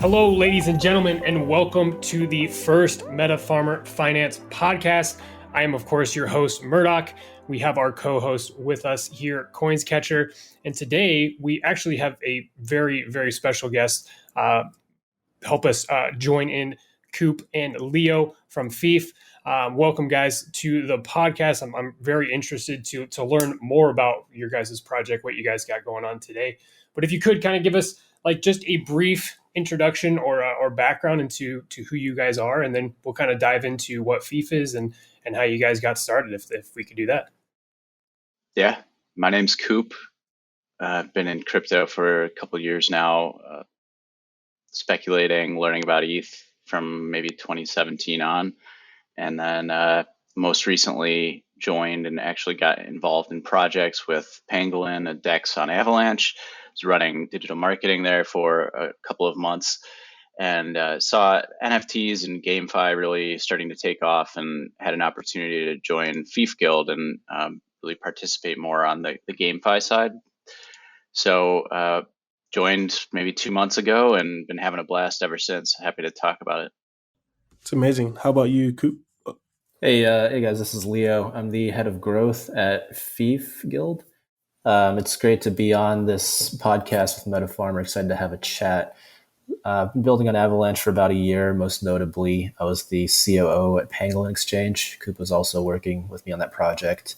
Hello, ladies and gentlemen, and welcome to the first Meta Farmer Finance podcast. I am, of course, your host, Murdoch. We have our co-host with us here, Coins Catcher, and today we actually have a very, very special guest help us join in, Coop and Leo from Fief. Welcome, guys, to the podcast. I'm very interested to learn more about your guys' project, what you guys got going on today. But if you could kind of give us like just a brief introduction or background into who you guys are, and then we'll kind of dive into what Fief is and how you guys got started, if we could do that. Yeah, my name's Coop. I've been in crypto for a couple of years now, speculating, learning about ETH from maybe 2017 on. And then most recently joined and actually got involved in projects with Pangolin, a DEX on Avalanche. I was running digital marketing there for a couple of months and saw NFTs and GameFi really starting to take off, and had an opportunity to join Fief Guild and really participate more on the GameFi side. So joined maybe 2 months ago and been having a blast ever since. Happy to talk about it. It's amazing. How about you, Coop? Hey guys, this is Leo. I'm the head of growth at Fief Guild. It's great to be on this podcast with Meta Farmer. Excited to have a chat. I've been building on Avalanche for about a year. Most notably, I was the COO at Pangolin Exchange. Coop was also working with me on that project.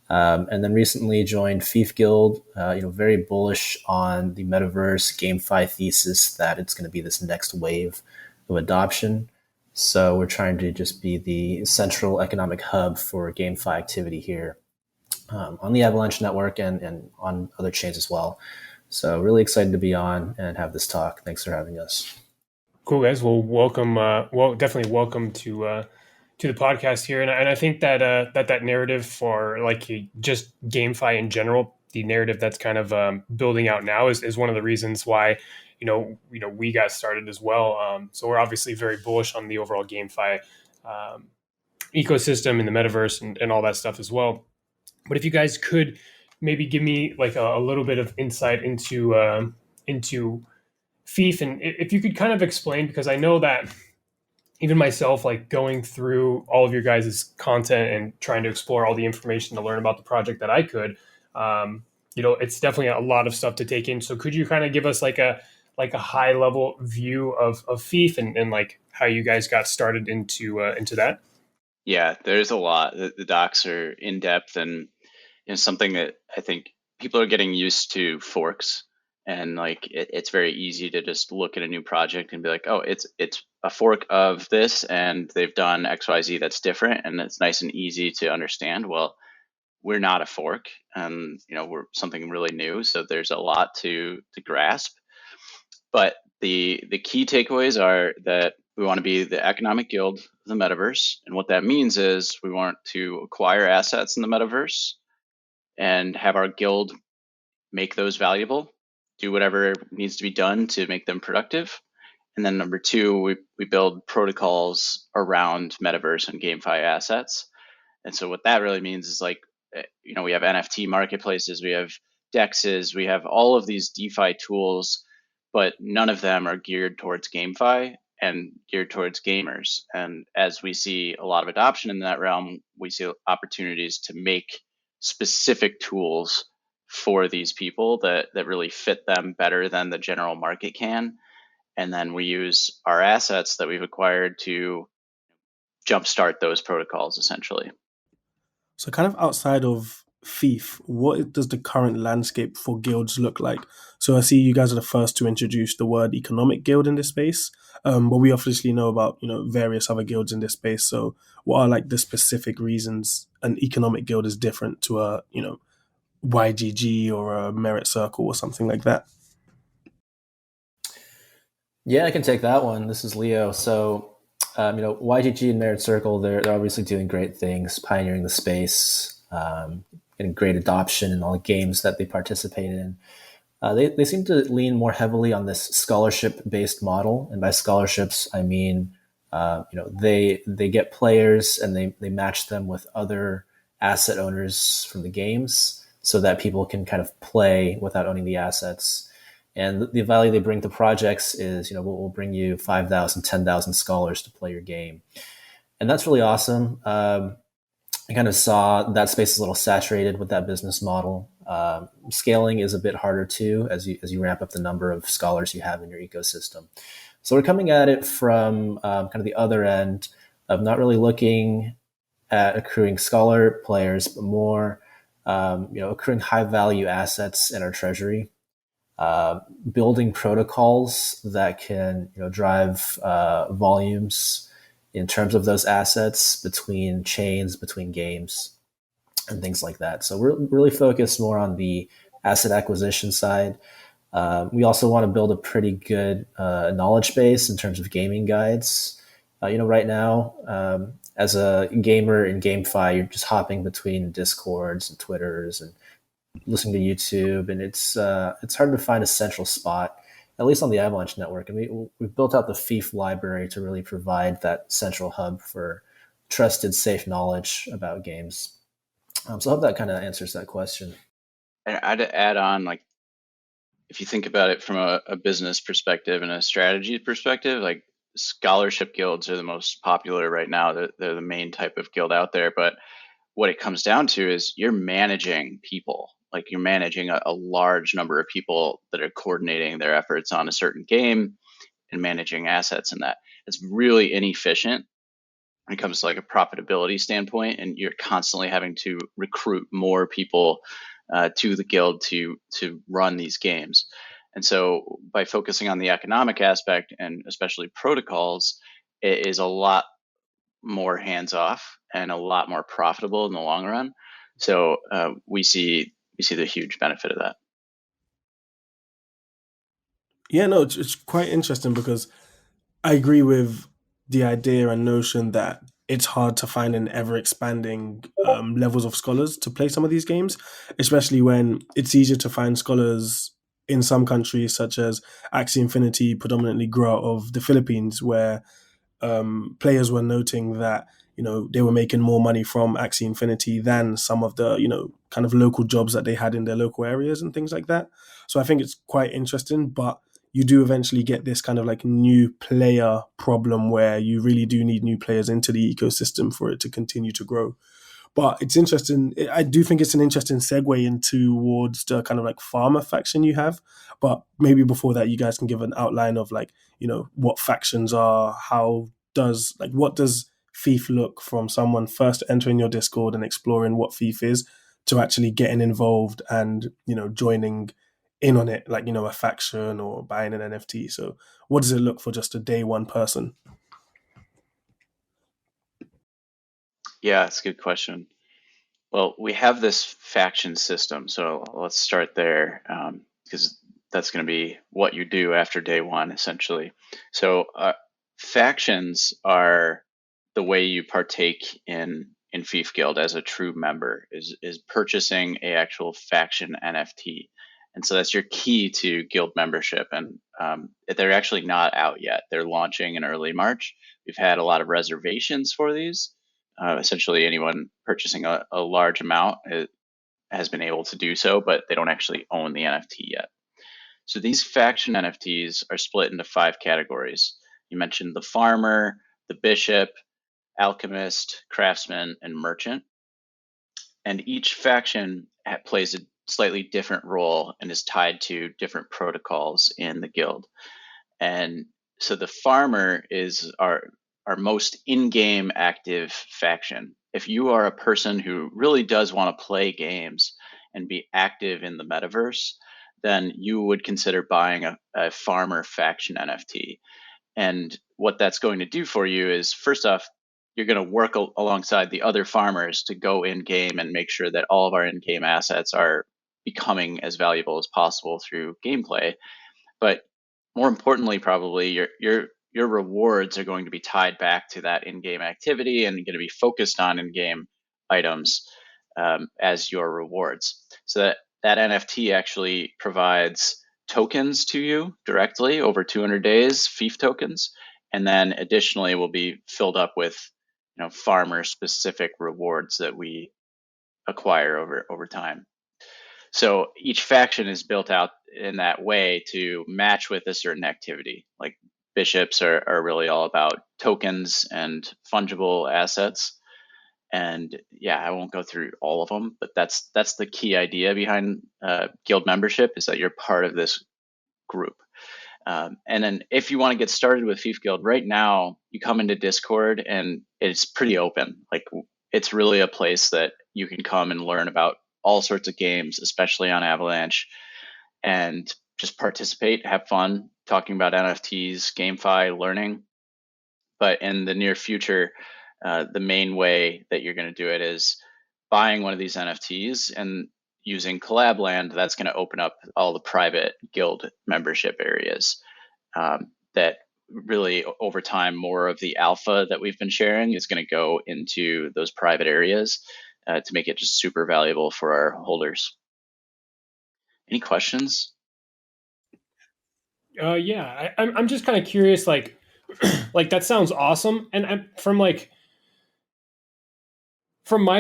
And then recently joined Fief Guild, very bullish on the metaverse GameFi thesis that it's going to be this next wave of adoption. So we're trying to just be the central economic hub for GameFi activity here on the Avalanche network and on other chains as well. So really excited to be on and have this talk. Thanks for having us. Cool, guys. Well, welcome. Definitely welcome to the podcast here. And I think that that narrative for like just GameFi in general, the narrative that's kind of building out now is one of the reasons why we got started as well. So we're obviously very bullish on the overall GameFi ecosystem and the metaverse and all that stuff as well. But if you guys could maybe give me like a little bit of insight into Fief, and if you could kind of explain, because I know that even myself, like going through all of your guys' content and trying to explore all the information to learn about the project that I could, it's definitely a lot of stuff to take in. So could you kind of give us like a high level view of Fief and like how you guys got started into that? Yeah, there's a lot. The docs are in depth, and something that I think people are getting used to forks. And like it's very easy to just look at a new project and be like, oh, it's a fork of this, and they've done XYZ that's different, and it's nice and easy to understand. Well, we're not a fork, and we're something really new, so there's a lot to grasp. But the key takeaways are that we want to be the economic guild of the metaverse, and what that means is we want to acquire assets in the metaverse and have our guild make those valuable, do whatever needs to be done to make them productive. And then number two, we build protocols around metaverse and GameFi assets. And so what that really means is like, we have NFT marketplaces, we have DEXs, we have all of these DeFi tools, but none of them are geared towards GameFi and geared towards gamers. And as we see a lot of adoption in that realm, we see opportunities to make specific tools for these people that really fit them better than the general market can. And then we use our assets that we've acquired to jumpstart those protocols, essentially. So kind of outside of Fief, what does the current landscape for guilds look like? So I see you guys are the first to introduce the word economic guild in this space, but we obviously know about various other guilds in this space. So what are like the specific reasons an economic guild is different to a YGG or a Merit Circle or something like that? Yeah, I can take that one. This is Leo. So, YGG and Merit Circle, they're obviously doing great things, pioneering the space, getting great adoption in all the games that they participate in. They seem to lean more heavily on this scholarship-based model, and by scholarships, I mean they get players and they match them with other asset owners from the games, so that people can kind of play without owning the assets. And the value they bring to projects is, we'll bring you 5,000, 10,000 scholars to play your game. And that's really awesome. I kind of saw that space is a little saturated with that business model. Scaling is a bit harder too, as you ramp up the number of scholars you have in your ecosystem. So we're coming at it from kind of the other end of not really looking at accruing scholar players, but more accruing high value assets in our treasury, building protocols that can drive volumes in terms of those assets between chains, between games, and things like that. So we're really focused more on the asset acquisition side. We also want to build a pretty good knowledge base in terms of gaming guides. Right now, as a gamer in GameFi, you're just hopping between Discords and Twitters and listening to YouTube, and it's hard to find a central spot, at least on the Avalanche network. And we've built out the Fief library to really provide that central hub for trusted, safe knowledge about games. So I hope that kind of answers that question. And I'd add on, like, if you think about it from a business perspective and a strategy perspective, like scholarship guilds are the most popular right now. They're the main type of guild out there. But what it comes down to is you're managing people. Like, you're managing a large number of people that are coordinating their efforts on a certain game and managing assets in that. It's really inefficient when it comes to like a profitability standpoint, and you're constantly having to recruit more people to the guild to run these games. And so by focusing on the economic aspect and especially protocols, it is a lot more hands off and a lot more profitable in the long run. So we see the huge benefit of that. Yeah, no, it's quite interesting because I agree with the idea and notion that it's hard to find an ever expanding levels of scholars to play some of these games, especially when it's easier to find scholars in some countries, such as Axie Infinity, predominantly grow out of the Philippines, where players were noting that they were making more money from Axie Infinity than some of the kind of local jobs that they had in their local areas and things like that. So I think it's quite interesting, but you do eventually get this kind of like new player problem where you really do need new players into the ecosystem for it to continue to grow. But it's interesting. I do think it's an interesting segue into towards the kind of like farmer faction you have. But maybe before that, you guys can give an outline of like, what factions are, what does Fief look from someone first entering your Discord and exploring what Fief is to actually getting involved and, joining in on it, like, a faction or buying an NFT. So what does it look for just a day one person? Yeah, it's a good question. Well, we have this faction system, so let's start there, because that's going to be what you do after day one, essentially. So factions are the way you partake in Fief Guild as a true member, is purchasing a actual faction NFT. And so that's your key to guild membership. And they're actually not out yet. They're launching in early March. We've had a lot of reservations for these. Essentially, anyone purchasing a large amount has been able to do so, but they don't actually own the NFT yet. So these faction NFTs are split into 5 categories. You mentioned the farmer, the bishop, alchemist, craftsman, and merchant. And each faction plays a slightly different role and is tied to different protocols in the guild. And so the farmer is our most in-game active faction. If you are a person who really does want to play games and be active in the metaverse, then you would consider buying a farmer faction NFT. And what that's going to do for you is, first off, you're going to work alongside the other farmers to go in-game and make sure that all of our in-game assets are becoming as valuable as possible through gameplay. But more importantly, probably your rewards are going to be tied back to that in-game activity and going to be focused on in-game items as your rewards. So that NFT actually provides tokens to you directly over 200 days, Fief tokens, and then additionally will be filled up with farmer-specific rewards that we acquire over time. So each faction is built out in that way to match with a certain activity. Like bishops are really all about tokens and fungible assets. And yeah, I won't go through all of them, but that's the key idea behind guild membership, is that you're part of this group. And then if you want to get started with Fief Guild right now, you come into Discord and it's pretty open. Like it's really a place that you can come and learn about all sorts of games, especially on Avalanche, and just participate, have fun talking about NFTs, GameFi, learning. But in the near future, the main way that you're going to do it is buying one of these NFTs and using Collab Land. That's going to open up all the private guild membership areas that really over time, more of the alpha that we've been sharing is going to go into those private areas to make it just super valuable for our holders. Any questions? Yeah, I'm just kind of curious, like like that sounds awesome, and from my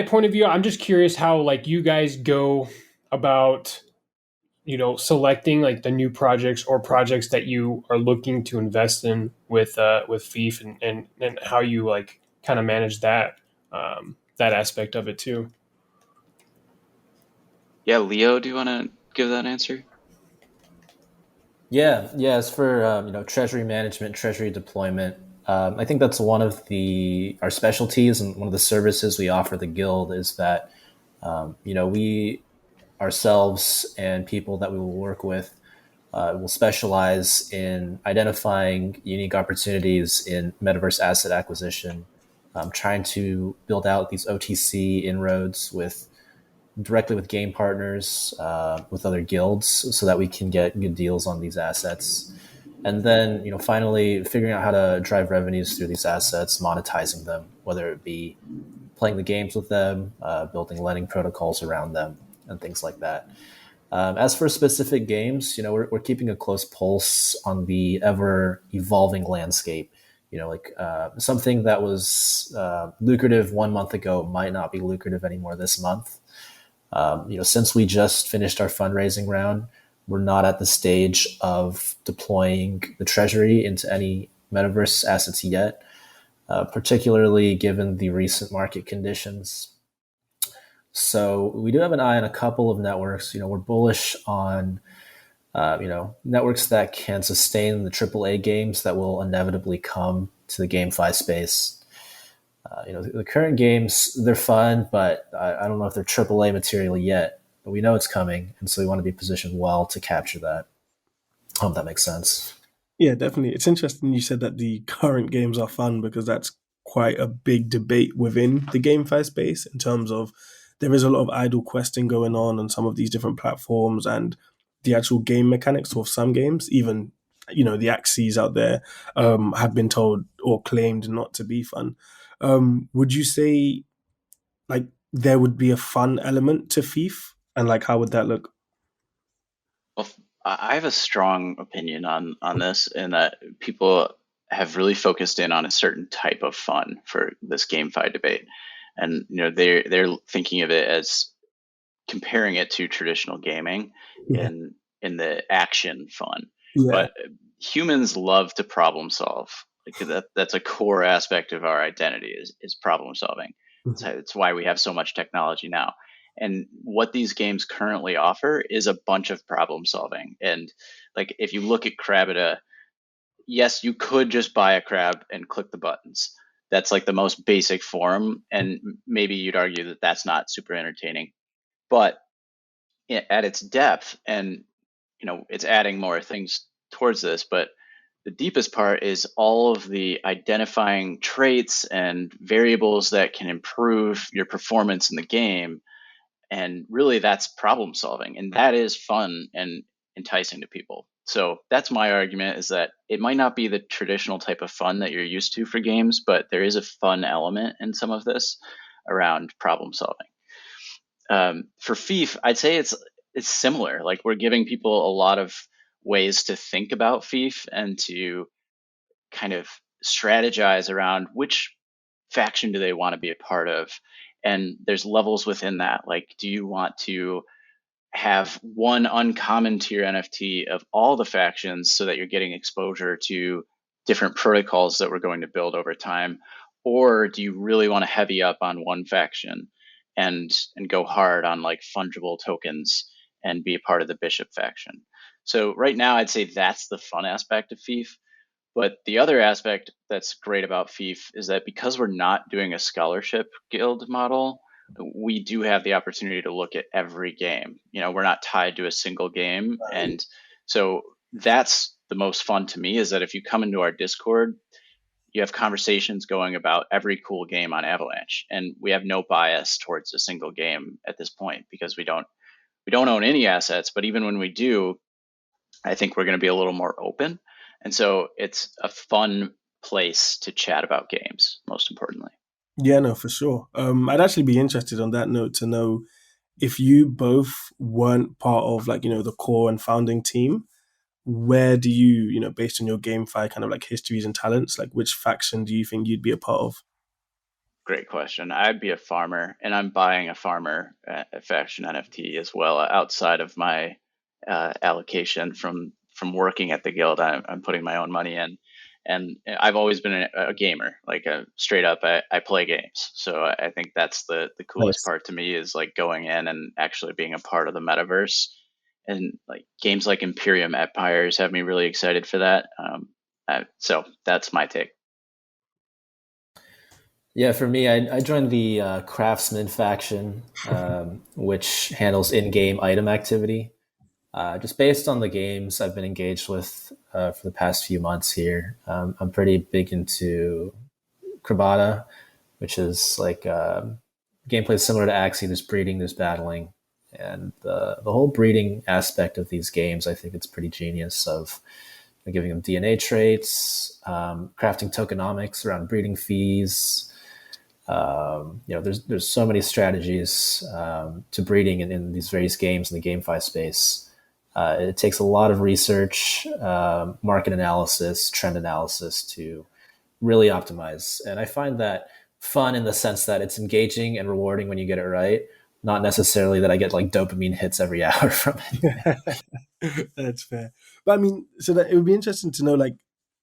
point of view, I'm just curious how like you guys go about selecting like the new projects or projects that you are looking to invest in with Fief, and how you like kind of manage that aspect of it too. Yeah, Leo, do you want to give that answer? Yeah. As for treasury management, treasury deployment, I think that's one of our specialties, and one of the services we offer the guild is that we ourselves and people that we will work with will specialize in identifying unique opportunities in metaverse asset acquisition, trying to build out these OTC inroads directly with game partners, with other guilds, so that we can get good deals on these assets. And then, finally figuring out how to drive revenues through these assets, monetizing them, whether it be playing the games with them, building lending protocols around them, and things like that. As for specific games, we're keeping a close pulse on the ever evolving landscape. Something that was lucrative 1 month ago might not be lucrative anymore this month. Since we just finished our fundraising round, we're not at the stage of deploying the treasury into any metaverse assets yet, particularly given the recent market conditions. So we do have an eye on a couple of networks. We're bullish on networks that can sustain the AAA games that will inevitably come to the GameFi space. The current games, they're fun, but I don't know if they're AAA material yet. But we know it's coming, and so we want to be positioned well to capture that. I hope that makes sense. Yeah, definitely. It's interesting you said that the current games are fun, because that's quite a big debate within the GameFi space, in terms of there is a lot of idle questing going on some of these different platforms, and the actual game mechanics of some games, even the axes out there, have been told or claimed not to be fun. Would you say like there would be a fun element to Fief, and like how would that look? Well, I have a strong opinion on this, in that people have really focused in on a certain type of fun for this GameFi debate, and they're thinking of it as comparing it to traditional gaming Yeah. in the action fun. Yeah. But humans love to problem solve. Like that's a core aspect of our identity is problem solving. Mhm. It's why we have so much technology now. And what these games currently offer is a bunch of problem solving. And like if you look at Crabita, yes, you could just buy a crab and click the buttons. That's like the most basic form, and maybe you'd argue that that's not super entertaining. But at its depth, and it's adding more things towards this, but the deepest part is all of the identifying traits and variables that can improve your performance in the game. And really that's problem solving, and that is fun and enticing to people. So that's my argument, is that it might not be the traditional type of fun that you're used to for games, but there is a fun element in some of this around problem solving. For Fief, I'd say it's similar. Like we're giving people a lot of ways to think about Fief and to kind of strategize around which faction do they want to be a part of. And there's levels within that. Like, do you want to have one uncommon tier NFT of all the factions so that you're getting exposure to different protocols that we're going to build over time? Or do you really want to heavy up on one faction and go hard on like fungible tokens and be a part of the Bishop faction? So right now I'd say that's the fun aspect of Fief. But the other aspect that's great about Fief is that because we're not doing a scholarship guild model, we do have the opportunity to look at every game. We're not tied to a single game. And so that's the most fun to me, is that if you come into our Discord, you have conversations going about every cool game on Avalanche. And we have no bias towards a single game at this point because we don't own any assets. But even when we do, I think we're going to be a little more open. And so it's a fun place to chat about games, most importantly. Yeah, no, for sure. I'd actually be interested on that note to know if you both weren't part of the core and founding team, where do you, based on your GameFi kind of like histories and talents, like which faction do you think you'd be a part of? Great question. I'd be a farmer, and I'm buying a farmer faction NFT as well outside of my allocation from working at the guild. I'm putting my own money in. And I've always been a gamer, like straight up, I play games. So I think that's the coolest part to me, is like going in and actually being a part of the metaverse. And like games like Imperium Empires have me really excited for that. So that's my take. Yeah, for me, I joined the Craftsman faction, which handles in-game item activity. Just based on the games I've been engaged with for the past few months here, I'm pretty big into Krabata, which is like gameplay similar to Axie. There's breeding, there's battling, and the whole breeding aspect of these games, I think it's pretty genius. Of giving them DNA traits, crafting tokenomics around breeding fees. There's so many strategies to breeding in these various games in the GameFi space. It takes a lot of research, market analysis, trend analysis to really optimize. And I find that fun in the sense that it's engaging and rewarding when you get it right, not necessarily that I get like dopamine hits every hour from it. That's fair. But I mean, so that it would be interesting to know like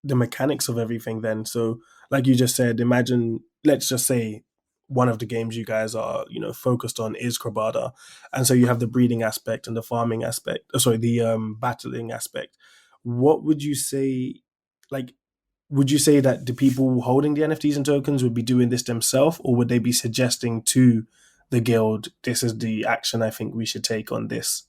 the mechanics of everything then. So like you just said, imagine, let's just say one of the games you guys are, focused on is Krabata. And so you have the breeding aspect and the farming aspect, the battling aspect. What would you say, like, would you say that the people holding the NFTs and tokens would be doing this themselves, or would they be suggesting to the guild, this is the action I think we should take on this?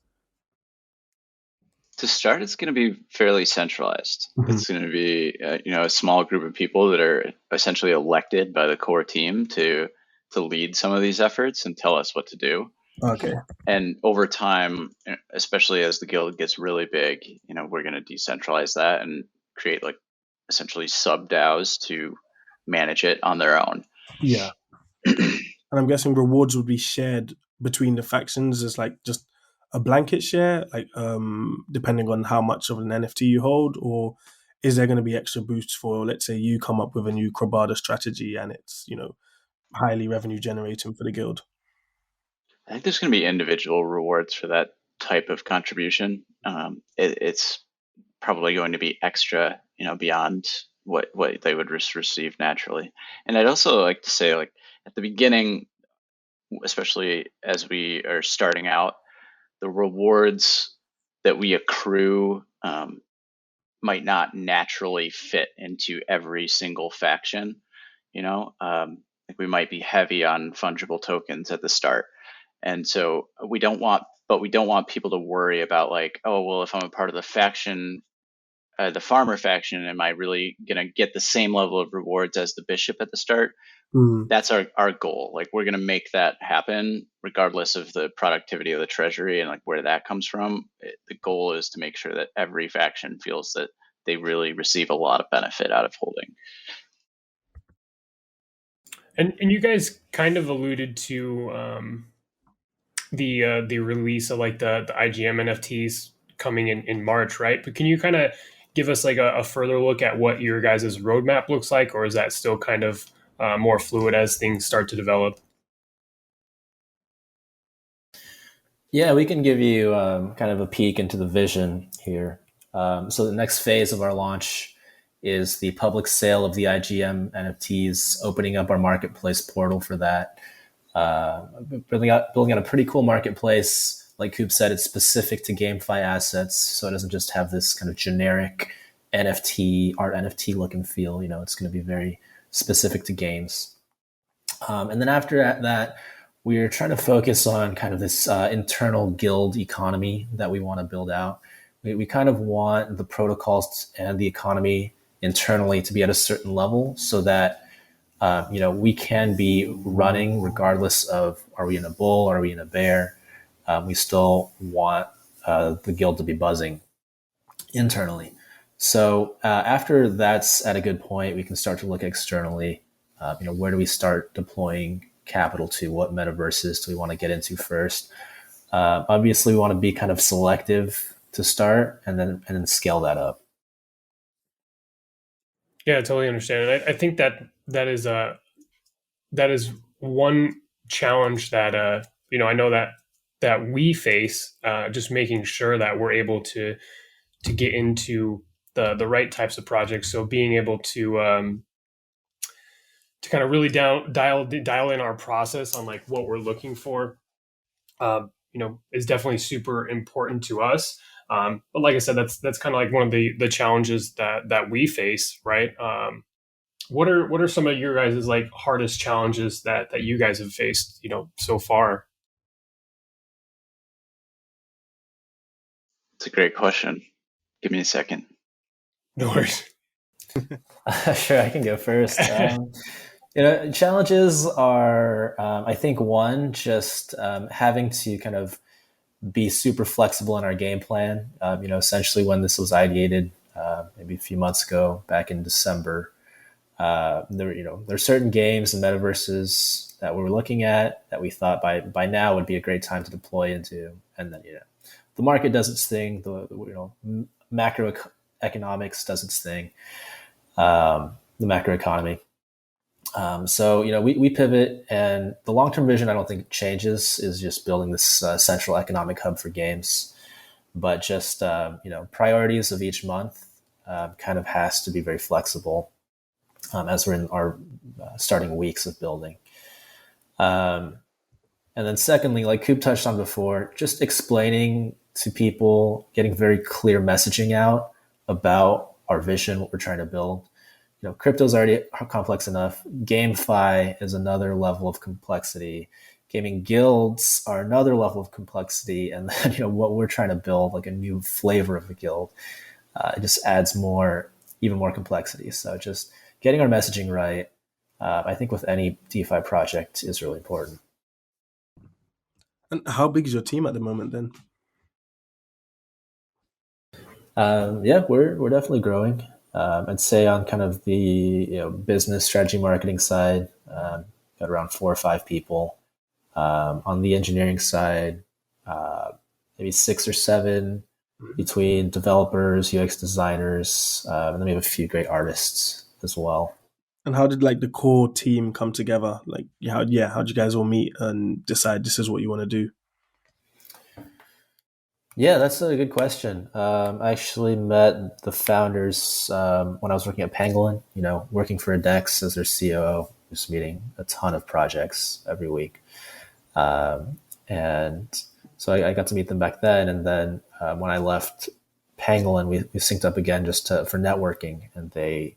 To start, it's going to be fairly centralized. Mhm. It's going to be a small group of people that are essentially elected by the core team to lead some of these efforts and tell us what to do. Okay. And over time, especially as the guild gets really big, we're going to decentralize that and create like essentially sub DAOs to manage it on their own. Yeah. And I'm guessing rewards would be shared between the factions as like just a blanket share, like depending on how much of an NFT you hold, or is there going to be extra boosts for, let's say, you come up with a new Krabata strategy and it's highly revenue generating for the guild? I think there's going to be individual rewards for that type of contribution. It's probably going to be extra, beyond what they would receive naturally. And I'd also like to say, like at the beginning, especially as we are starting out, the rewards that we accrue might not naturally fit into every single faction. Like we might be heavy on fungible tokens at the start, and so we don't want people to worry about like, oh well, if I'm a part of the faction, the farmer faction, am I really going to get the same level of rewards as the bishop at the start? That's our goal. Like we're going to make that happen regardless of the productivity of the treasury and like where that comes from. The goal is to make sure that every faction feels that they really receive a lot of benefit out of holding. And you guys kind of alluded to the release of like the IGM NFTs coming in March, right? But can you kind of give us like a further look at what your guys' roadmap looks like, or is that still kind of more fluid as things start to develop? Yeah, we can give you kind of a peek into the vision here. So the next phase of our launch is the public sale of the IGM NFTs, opening up our marketplace portal for that. Building out a pretty cool marketplace. Like Coop said, it's specific to GameFi assets, so it doesn't just have this kind of generic art NFT look and feel. It's going to be very specific to games. And then after that, we're trying to focus on kind of this internal guild economy that we want to build out. We kind of want the protocols and the economy internally to be at a certain level so that we can be running regardless of, are we in a bull, are we in a bear? We still want the guild to be buzzing internally. So after that's at a good point, we can start to look externally. Where do we start deploying capital to? What metaverses do we want to get into first? Obviously, we want to be kind of selective to start, and then scale that up. Yeah, I totally understand. And I think that is one challenge that I know that we face, just making sure that we're able to get into the right types of projects. So being able to kind of really dial in our process on like what we're looking for, is definitely super important to us. But like I said, that's kind of like one of the challenges that we face, right? What are some of your guys' like hardest challenges that you guys have faced, so far? It's a great question. Give me a second. No worries. Sure, I can go first. Challenges are, I think, one, just having to kind of be super flexible in our game plan. Essentially when this was ideated maybe a few months ago, back in December, there's certain games and metaverses that we were looking at that we thought by now would be a great time to deploy into, and then the market does its thing, the macroeconomics does its thing, the macroeconomy. So we pivot, and the long-term vision I don't think changes, is just building this central economic hub for games, but just priorities of each month kind of has to be very flexible as we're in our starting weeks of building. And then secondly, like Coop touched on before, just explaining to people, getting very clear messaging out about our vision, what we're trying to build. Crypto's already complex enough. GameFi is another level of complexity. Gaming guilds are another level of complexity. And then, what we're trying to build, like a new flavor of the guild, it just adds even more complexity. So just getting our messaging right, I think with any DeFi project is really important. And how big is your team at the moment then? Yeah, we're definitely growing. I'd say on kind of the business strategy marketing side, got around 4 or 5 people. On the engineering side, maybe 6 or 7 between developers, UX designers, and then we have a few great artists as well. And how did like the core team come together? Like, how'd you guys all meet and decide this is what you want to do? Yeah, that's a good question. I actually met the founders when I was working at Pangolin, working for Adex as their COO, just meeting a ton of projects every week. And so I got to meet them back then. And then when I left Pangolin, we synced up again just for networking. And they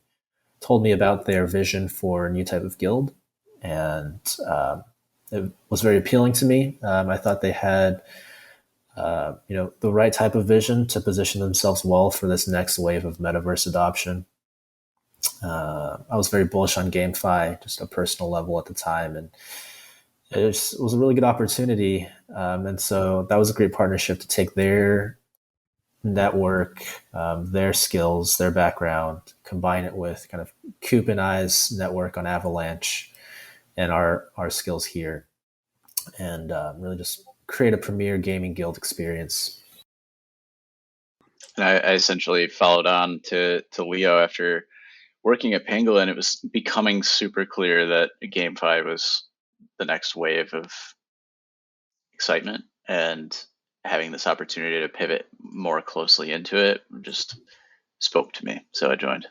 told me about their vision for a new type of guild. And it was very appealing to me. I thought they had the right type of vision to position themselves well for this next wave of metaverse adoption. I was very bullish on GameFi, just a personal level at the time, and it was a really good opportunity. And so that was a great partnership to take their network, their skills, their background, combine it with kind of Coop and I's network on Avalanche and our skills here, and really just create a premier gaming guild experience. And I essentially followed on to Leo after working at Pangolin. It was becoming super clear that GameFi was the next wave of excitement, and having this opportunity to pivot more closely into it just spoke to me. So I joined.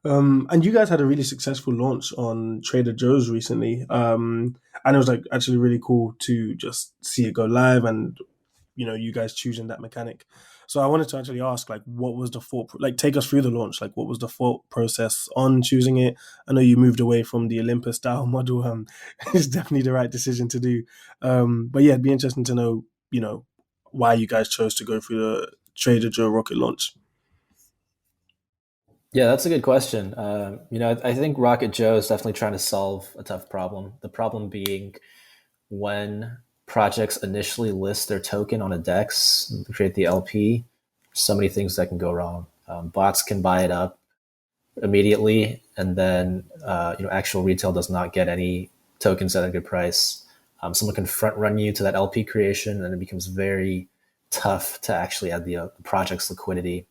And you guys had a really successful launch on Trader Joe's recently. And it was like actually really cool to just see it go live and you guys choosing that mechanic. So I wanted to actually ask, like, what was the thought? Like, take us through the launch. Like, what was the thought process on choosing it? I know you moved away from the Olympus style model. It's definitely the right decision to do. But yeah, it'd be interesting to know, why you guys chose to go through the Trader Joe rocket launch. Yeah, that's a good question. I think Rocket Joe is definitely trying to solve a tough problem. The problem being when projects initially list their token on a DEX, create the LP, so many things that can go wrong. Bots can buy it up immediately, and then actual retail does not get any tokens at a good price. Someone can front run you to that LP creation, and it becomes very tough to actually add the project's liquidity,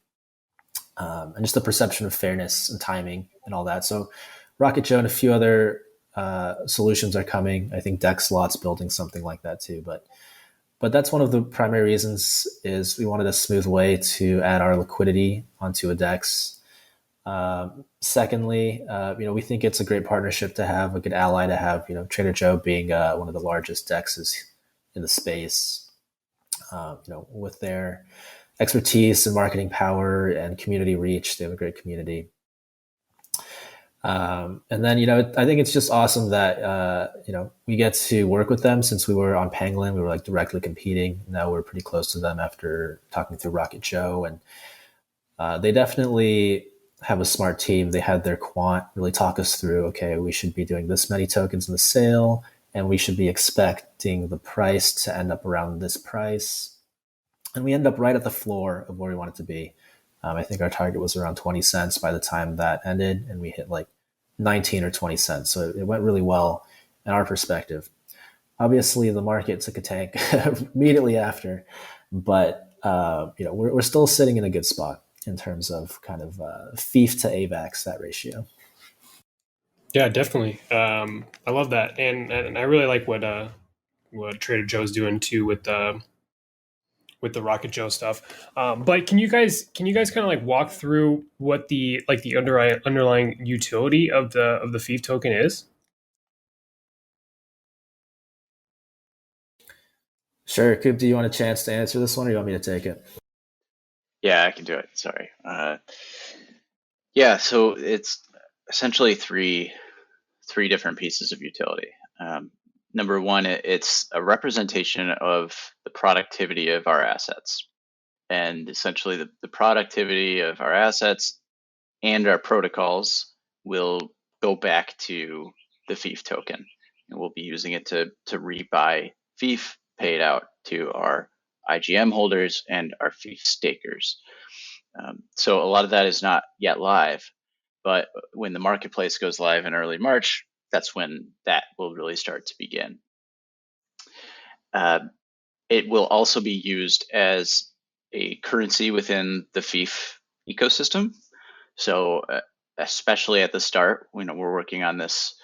and just the perception of fairness and timing and all that. So Rocket Joe and a few other solutions are coming. I think DexLot's building something like that too. But that's one of the primary reasons is we wanted a smooth way to add our liquidity onto a DEX. Secondly, we think it's a great partnership to have, a good ally to have. Trader Joe being one of the largest DEXs in the space. With their expertise and marketing power and community reach, they have a great community. And then, I think it's just awesome that, we get to work with them. Since we were on Pangolin, we were like directly competing. Now we're pretty close to them after talking through Rocket Joe. And they definitely have a smart team. They had their quant really talk us through, okay, we should be doing this many tokens in the sale, and we should be expecting the price to end up around this price. And we end up right at the floor of where we want it to be. I think our target was around 20 cents by the time that ended, and we hit like 19 or 20 cents. So it went really well in our perspective. Obviously, the market took a tank immediately after, but we're still sitting in a good spot in terms of kind of Fief to AVAX, that ratio. Yeah, definitely. I love that, and I really like what Trader Joe's doing too with the Rocket Joe stuff. But can you guys kind of like walk through what the underlying utility of the Fief token is? Sure. Coop, do you want a chance to answer this one, or you want me to take it? Yeah, I can do it. Sorry. Yeah, so it's essentially three different pieces of utility. Number one, it's a representation of the productivity of our assets. And essentially the productivity of our assets and our protocols will go back to the Fief token. And we'll be using it to rebuy Fief, pay it out to our IGM holders and our Fief stakers. So a lot of that is not yet live, but when the marketplace goes live in early March, that's when that will really start to begin. It will also be used as a currency within the Fief ecosystem. So especially at the start, we're working on this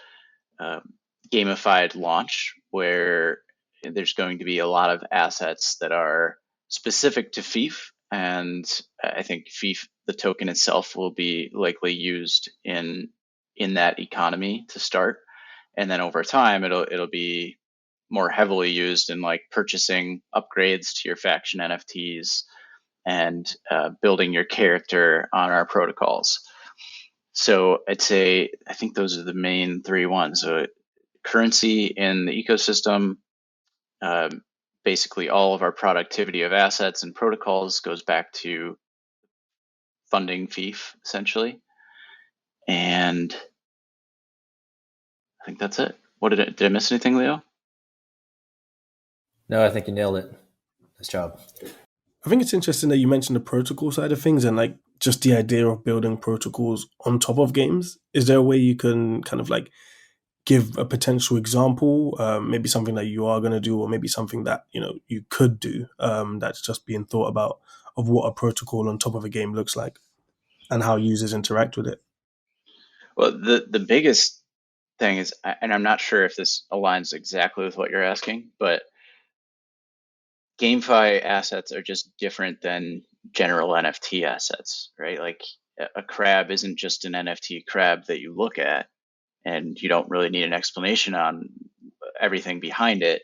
gamified launch where there's going to be a lot of assets that are specific to Fief. And I think Fief, the token itself, will be likely used in that economy to start. And then over time, it'll be more heavily used in like purchasing upgrades to your faction NFTs and building your character on our protocols. So I'd say I think those are the main three ones. So currency in the ecosystem, basically all of our productivity of assets and protocols goes back to funding Fief essentially. And I think that's it. Did I miss anything, Leo? No, I think you nailed it. Nice job. I think it's interesting that you mentioned the protocol side of things and like just the idea of building protocols on top of games. Is there a way you can kind of like give a potential example, maybe something that you are going to do, or maybe something that you could do that's just being thought about of what a protocol on top of a game looks like and how users interact with it? Well, the biggest thing is, and I'm not sure if this aligns exactly with what you're asking, but GameFi assets are just different than general NFT assets, right? Like a crab isn't just an NFT crab that you look at and you don't really need an explanation on everything behind it.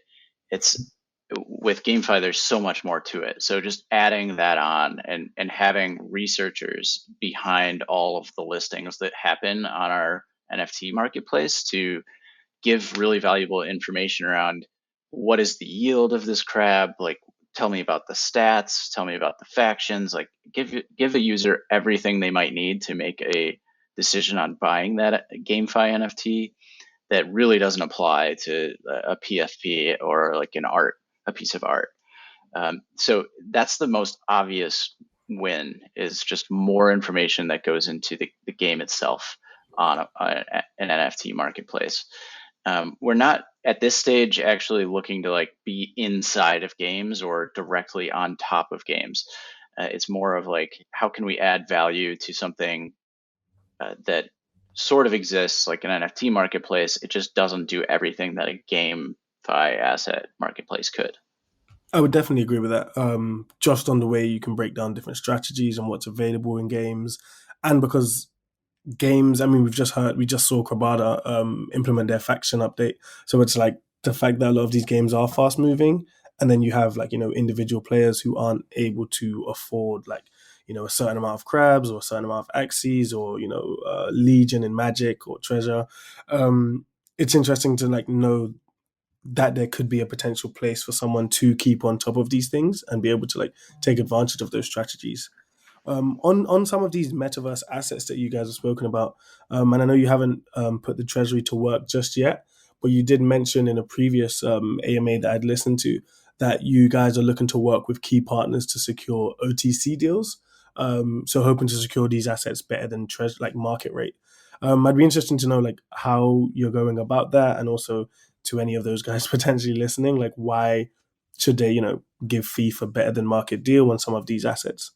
It's with GameFi, there's so much more to it. So just adding that on and having researchers behind all of the listings that happen on our NFT marketplace to give really valuable information around what is the yield of this crab, like tell me about the stats, tell me about the factions, like give a user everything they might need to make a decision on buying that GameFi NFT that really doesn't apply to a PFP or like a piece of art. So that's the most obvious win, is just more information that goes into the game itself on an NFT marketplace. We're not at this stage actually looking to like be inside of games or directly on top of games. It's more of like, how can we add value to something that sort of exists like an NFT marketplace? It just doesn't do everything that a GameFi asset marketplace could. I would definitely agree with that. Just on the way you can break down different strategies and what's available in games, and because games, I mean, we just saw Krabada implement their faction update. So it's like the fact that a lot of these games are fast moving, and then you have like, individual players who aren't able to afford like, a certain amount of crabs or a certain amount of axes or, Legion in Magic or Treasure. It's interesting to like know that there could be a potential place for someone to keep on top of these things and be able to like take advantage of those strategies. On some of these metaverse assets that you guys have spoken about, and I know you haven't put the treasury to work just yet, but you did mention in a previous AMA that I'd listened to that you guys are looking to work with key partners to secure OTC deals. So hoping to secure these assets better than like market rate. I'd be interested to know like how you're going about that, and also to any of those guys potentially listening, like why should they, give Fief a better than market deal on some of these assets?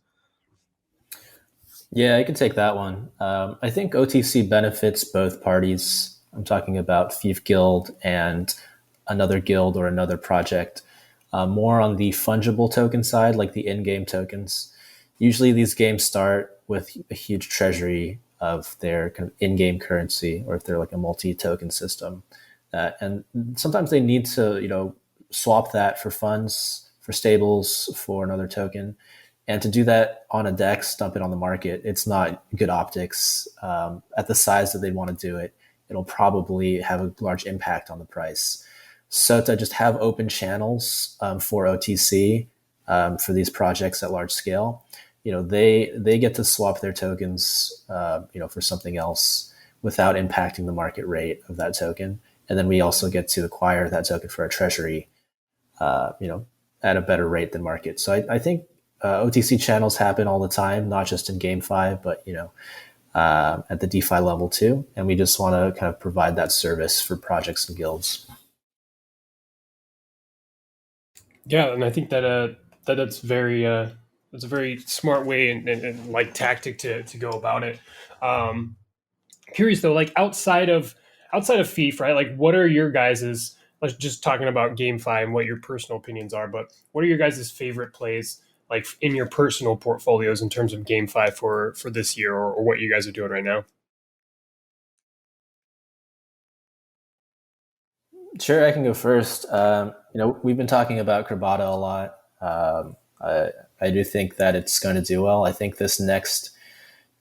Yeah, I can take that one. I think OTC benefits both parties. I'm talking about Fief Guild and another guild or another project. More on the fungible token side, like the in-game tokens. Usually these games start with a huge treasury of their kind of in-game currency, or if they're like a multi-token system. And sometimes they need to, swap that for funds, for stables, for another token. And to do that on a DEX, dump it on the market, it's not good optics. At the size that they want to do it, it'll probably have a large impact on the price. So to just have open channels for OTC for these projects at large scale, they get to swap their tokens, for something else without impacting the market rate of that token. And then we also get to acquire that token for our treasury, at a better rate than market. So I think OTC channels happen all the time, not just in GameFi, but at the DeFi level too. And we just want to kind of provide that service for projects and guilds. Yeah, and I think that that's that's a very smart way and like tactic to go about it. Curious though, like outside of Fief, right? Like, what are your guys's? Let's just talking about GameFi and what your personal opinions are, but what are your guys' favorite plays, like in your personal portfolios in terms of GameFi for this year, or what you guys are doing right now? Sure, I can go first. We've been talking about Krabada a lot. I do think that it's going to do well. I think this next,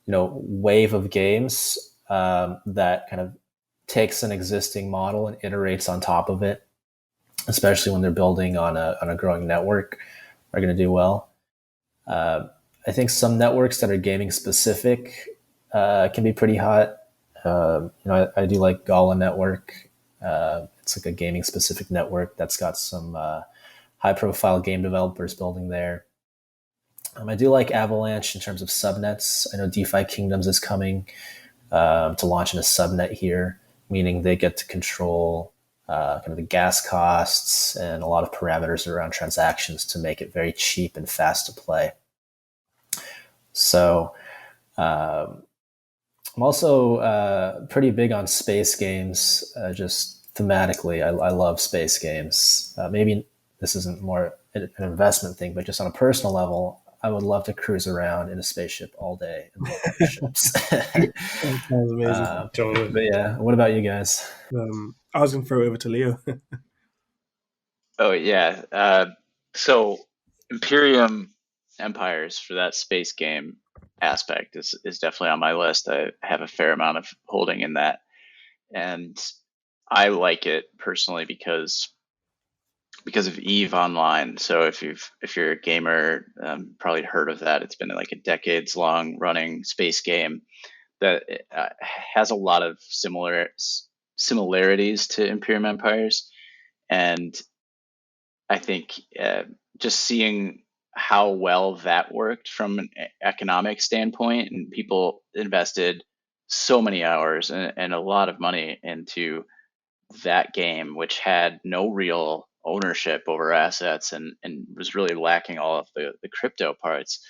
wave of games that kind of takes an existing model and iterates on top of it, especially when they're building on a growing network, are going to do well. I think some networks that are gaming specific can be pretty hot. I do like Gala Network. It's like a gaming specific network that's got some high profile game developers building there. I do like Avalanche in terms of subnets. I know DeFi Kingdoms is coming to launch in a subnet here, meaning they get to control kind of the gas costs and a lot of parameters around transactions to make it very cheap and fast to play. So I'm also pretty big on space games, just thematically. I love space games. Maybe this isn't more an investment thing, but just on a personal level, I would love to cruise around in a spaceship all day and build ships. That sounds amazing. Totally. But yeah, what about you guys? I was going to throw it over to Leo. Oh yeah. So Imperium Empires for that space game aspect is definitely on my list. I have a fair amount of holding in that, and I like it personally because of Eve Online. So if you're a gamer, probably heard of that. It's been like a decades long running space game that has a lot of similarities to Imperium Empires, and I think just seeing how well that worked from an economic standpoint, and people invested so many hours and a lot of money into that game, which had no real ownership over assets and was really lacking all of the crypto parts,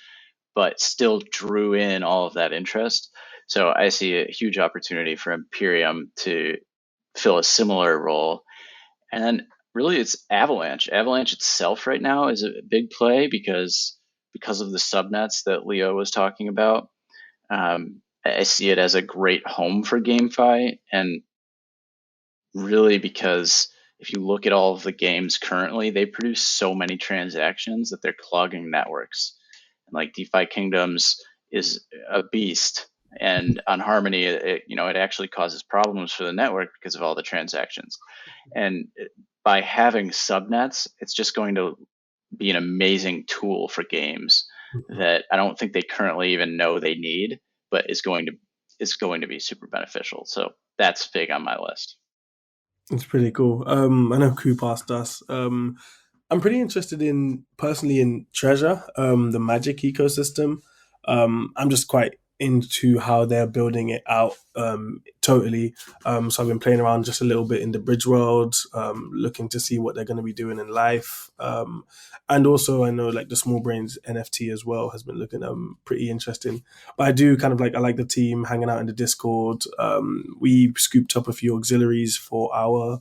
but still drew in all of that interest. So I see a huge opportunity for Imperium to fill a similar role. And then really it's Avalanche. Avalanche itself right now is a big play because of the subnets that Leo was talking about. I see it as a great home for GameFi, and really because if you look at all of the games currently, they produce so many transactions that they're clogging networks. And like DeFi Kingdoms is a beast, and on Harmony, it actually causes problems for the network because of all the transactions. And by having subnets, it's just going to be an amazing tool for games that I don't think they currently even know they need, but is going to be super beneficial. So that's big on my list. It's pretty cool. I know Coop asked us. I'm pretty interested personally in Treasure, the Magic ecosystem. I'm just quite into how they're building it out totally. So I've been playing around just a little bit in the Bridge world, looking to see what they're going to be doing in life. And also I know like the Small Brains NFT as well has been looking pretty interesting. But I do kind of I like the team hanging out in the Discord. We scooped up a few auxiliaries for our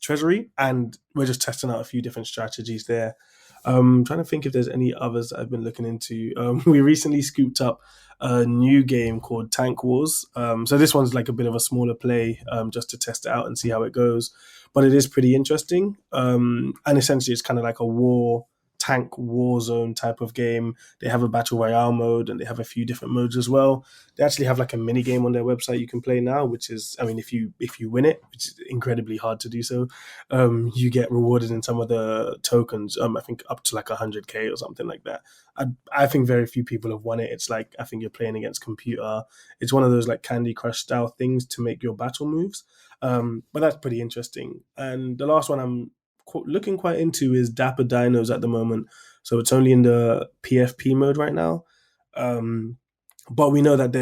treasury, and we're just testing out a few different strategies there. Trying to think if there's any others that I've been looking into. We recently scooped up a new game called Tank Wars. So this one's like a bit of a smaller play, just to test it out and see how it goes. But it is pretty interesting. And essentially it's kind of like a tank war zone type of game. They have a battle royale mode and they have a few different modes as well. They actually have like a mini game on their website you can play now, which is, I mean, if you win it, which is incredibly hard to do so, you get rewarded in some of the tokens. I think up to like 100k or something like that. I think very few people have won it. It's like, I think you're playing against computer. It's one of those like Candy Crush style things to make your battle moves. But that's pretty interesting. And the last one I'm looking quite into is Dapper Dinos at the moment. So it's only in the PFP mode right now. But we know that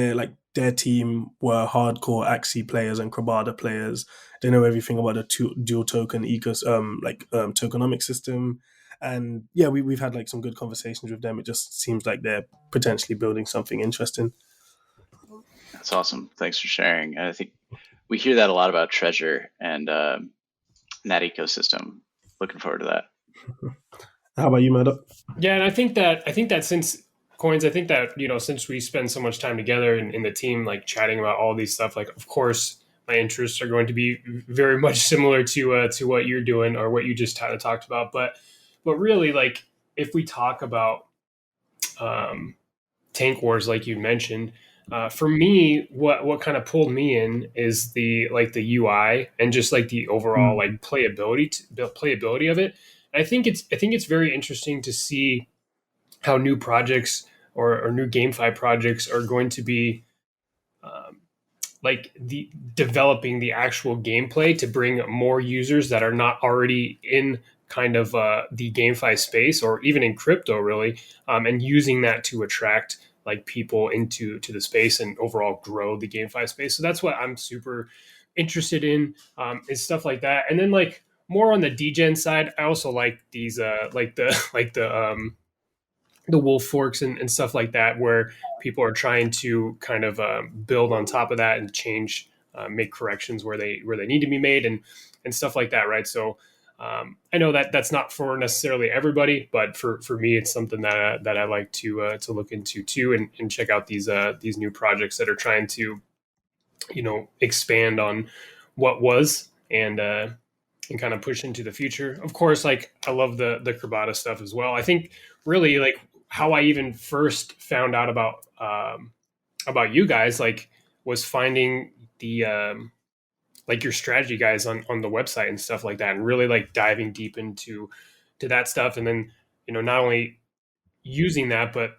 their team were hardcore Axie players and Krabada players. They know everything about the dual token tokenomic system. And yeah, we've had like some good conversations with them. It just seems like they're potentially building something interesting. That's awesome. Thanks for sharing. I think we hear that a lot about Treasure and that ecosystem. Looking forward to that. How about you, Murdoch? Yeah, and I think that since Coins, I think that since we spend so much time together in the team, like chatting about all these stuff, like of course my interests are going to be very much similar to what you're doing or what you just kind of talked about. But really, like if we talk about Tank Wars, like you mentioned, for me, what kind of pulled me in is the UI and just like the overall like playability of it. And I think it's very interesting to see how new projects or new GameFi projects are going to be like the developing the actual gameplay to bring more users that are not already in kind of the GameFi space or even in crypto really, and using that to attract like people into the space and overall grow the GameFi space. So that's what I'm super interested in, is stuff like that. And then like more on the degen side, I also like these the wolf forks and stuff like that, where people are trying to kind of build on top of that and change, make corrections where they need to be made and stuff like that, right? So I know that that's not for necessarily everybody, but for me, it's something that I like to look into too, and check out these new projects that are trying to, expand on what was, and kind of push into the future. Of course, like I love the Krabata stuff as well. I think really like how I even first found out about you guys, like, was finding the like your strategy guys on the website and stuff like that, and really like diving deep to that stuff, and then not only using that, but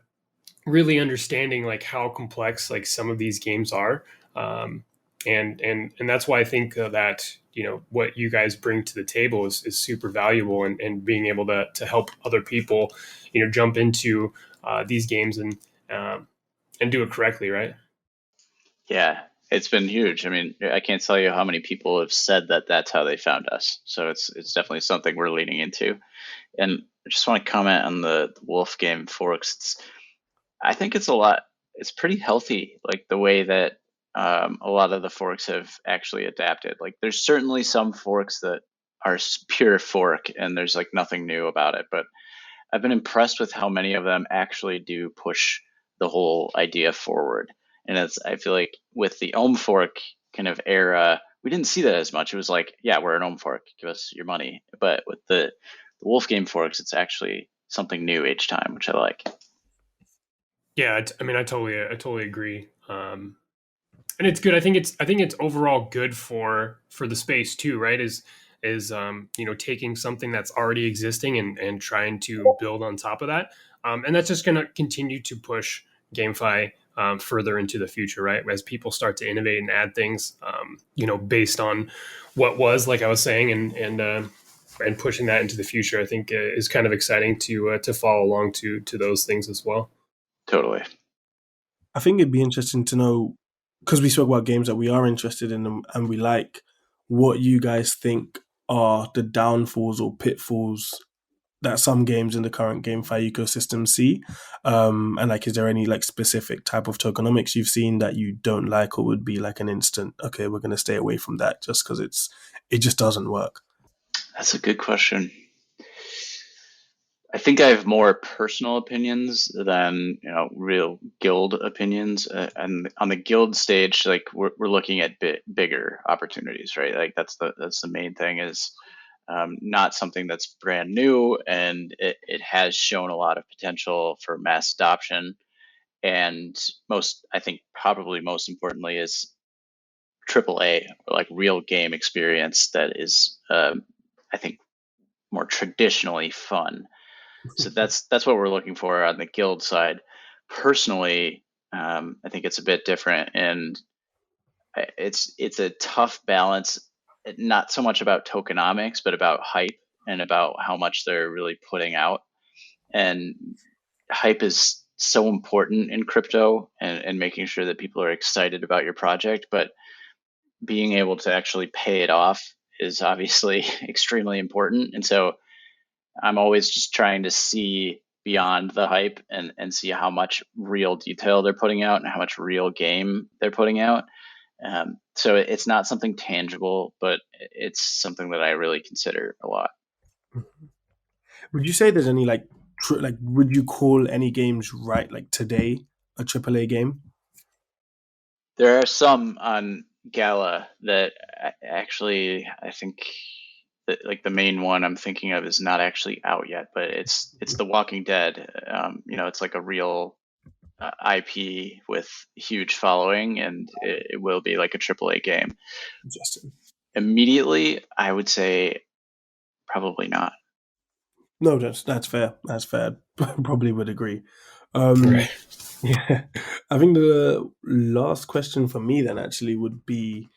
really understanding like how complex like some of these games are. And that's why I think that what you guys bring to the table is super valuable, and being able to help other people jump into these games and do it correctly, right? Yeah, it's been huge. I mean, I can't tell you how many people have said that that's how they found us. So it's definitely something we're leaning into. And I just want to comment on the Wolf game forks. I think it's pretty healthy, like the way that a lot of the forks have actually adapted. Like there's certainly some forks that are pure fork and there's like nothing new about it. But I've been impressed with how many of them actually do push the whole idea forward. And I feel like with the ohm fork kind of era, we didn't see that as much. It was like, yeah, we're an ohm fork, give us your money. But with the Wolf game forks, it's actually something new each time, which I like. Yeah, I mean, I totally agree. And it's good. I think it's overall good for the space too, right? Is taking something that's already existing and trying to build on top of that, and that's just going to continue to push GameFi further into the future, right? As people start to innovate and add things, based on what was, like I was saying, and pushing that into the future, I think is kind of exciting to follow along to those things as well. Totally. I think it'd be interesting to know, because we spoke about games that we are interested in and we like, what you guys think are the downfalls or pitfalls that some games in the current GameFi ecosystem see. And like, is there any like specific type of tokenomics you've seen that you don't like, or would be like an instant, okay, we're going to stay away from that just because it just doesn't work? That's a good question. I think I have more personal opinions than real guild opinions. And on the guild stage, like we're looking at bigger opportunities, right? Like that's the main thing is not something that's brand new, and it has shown a lot of potential for mass adoption. And I think probably most importantly is AAA, or like real game experience that is, I think, more traditionally fun. So that's what we're looking for on the guild side. Personally, I think it's a bit different, and it's a tough balance. Not so much about tokenomics, but about hype and about how much they're really putting out. And hype is so important in crypto, and making sure that people are excited about your project, but being able to actually pay it off is obviously extremely important. And so I'm always just trying to see beyond the hype and see how much real detail they're putting out and how much real game they're putting out. So it's not something tangible, but it's something that I really consider a lot. Would you say there's any would you call any games right like today a AAA game? There are some on Gala that actually I think like the main one I'm thinking of is not actually out yet, but it's The Walking Dead. It's like a real IP with huge following, and it will be like a AAA game. Justin. Immediately, I would say probably not. No, that's fair. That's fair. Probably would agree. Right. Yeah, I think the last question for me then actually would be,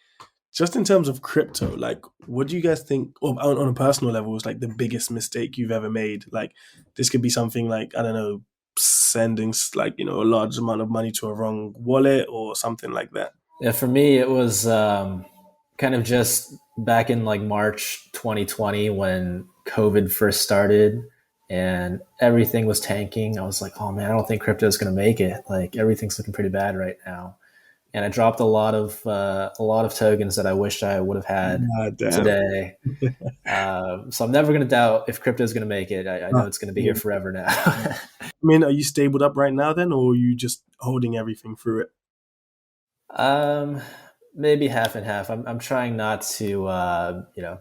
just in terms of crypto, like, what do you guys think, or on a personal level, is like the biggest mistake you've ever made? Like, this could be something like, I don't know, sending a large amount of money to a wrong wallet or something like that. Yeah, for me, it was kind of just back in like March 2020 when COVID first started and everything was tanking. I was like, oh man, I don't think crypto is going to make it. Like everything's looking pretty bad right now. and I dropped a lot of tokens that I wish I would have had today. So I'm never going to doubt if crypto is going to make it. I know it's going to be here forever now. I mean, are you stabled up right now then, or are you just holding everything through it? Maybe half and half. I'm trying not to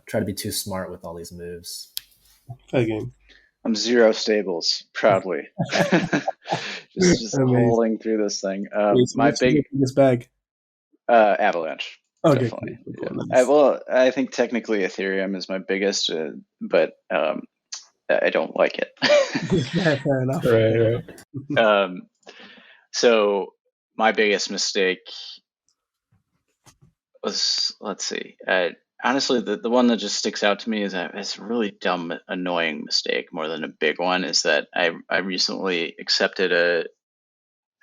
try to be too smart with all these moves. Okay. I'm zero stables, proudly. just holding through this thing. My biggest bag. Avalanche. Okay. Definitely. Cool. Yeah. Nice. I think technically Ethereum is my biggest, but I don't like it. Fair enough. Right. So my biggest mistake was, let's see. Honestly, the one that just sticks out to me is it's a really dumb, annoying mistake more than a big one. Is that I recently accepted a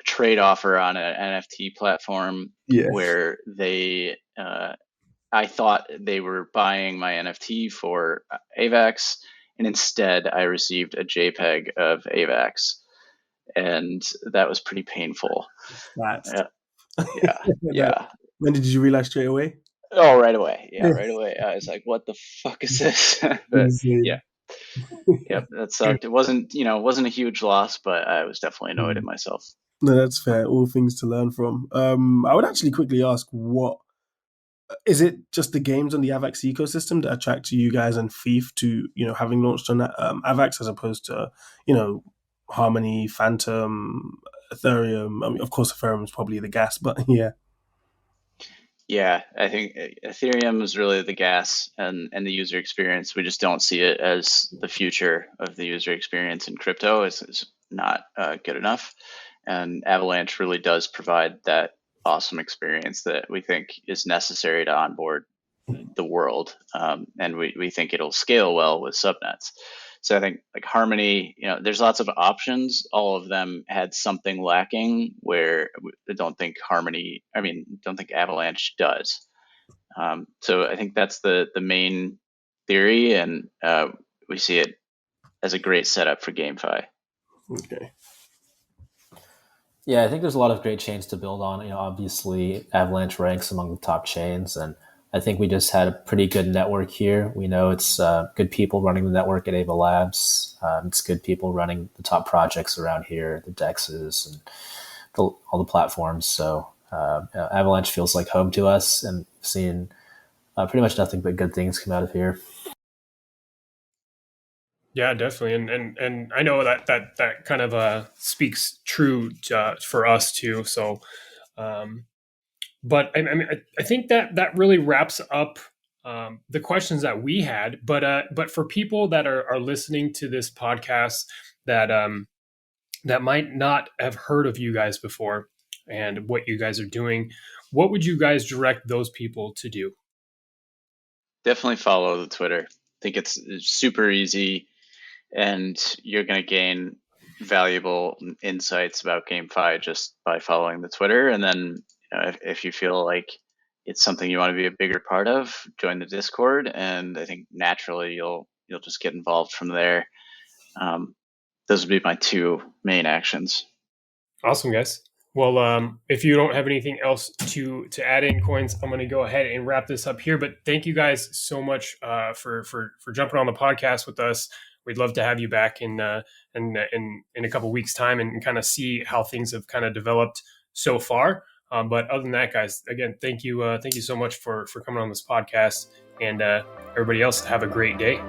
trade offer on an NFT platform where they I thought they were buying my NFT for AVAX, and instead I received a JPEG of AVAX, and that was pretty painful. Yeah. When did you realize straight away? Oh, right away. Yeah, right away. I was like, "What the fuck is this?" But yeah, that sucked. It wasn't a huge loss, but I was definitely annoyed at myself. No, that's fair. All things to learn from. I would actually quickly ask, what is it? Just the games on the AVAX ecosystem that attract you guys and Fief to having launched on AVAX as opposed to Harmony, Phantom, Ethereum? I mean, of course, Ethereum is probably the gas, but yeah. Yeah, I think Ethereum is really the gas and the user experience. We just don't see it as the future of the user experience in crypto. It's not good enough. And Avalanche really does provide that awesome experience that we think is necessary to onboard the world. And we think it'll scale well with subnets. So I think like Harmony, there's lots of options. All of them had something lacking where I don't think Avalanche does. So I think that's the main theory, and we see it as a great setup for GameFi. Okay. Yeah, I think there's a lot of great chains to build on. Obviously Avalanche ranks among the top chains, and I think we just had a pretty good network here. We know it's good people running the network at Ava Labs. It's good people running the top projects around here, the DEXs and all the platforms. So Avalanche feels like home to us, and seeing pretty much nothing but good things come out of here. Yeah, definitely, and I know that kind of speaks true for us too. So, but I think that really wraps up the questions that we had. But for people that are listening to this podcast that that might not have heard of you guys before and what you guys are doing, what would you guys direct those people to do? Definitely follow the Twitter. I think it's super easy, and you're going to gain valuable insights about GameFi just by following the Twitter. And then if you feel like it's something you want to be a bigger part of, join the Discord, and I think naturally you'll just get involved from there. Those would be my two main actions. Awesome, guys. Well, if you don't have anything else to add in, Coins, I'm going to go ahead and wrap this up here. But thank you guys so much for jumping on the podcast with us. We'd love to have you back in a couple weeks' time and kind of see how things have kind of developed so far. But other than that, guys, again, thank you so much for coming on this podcast, and everybody else, have a great day.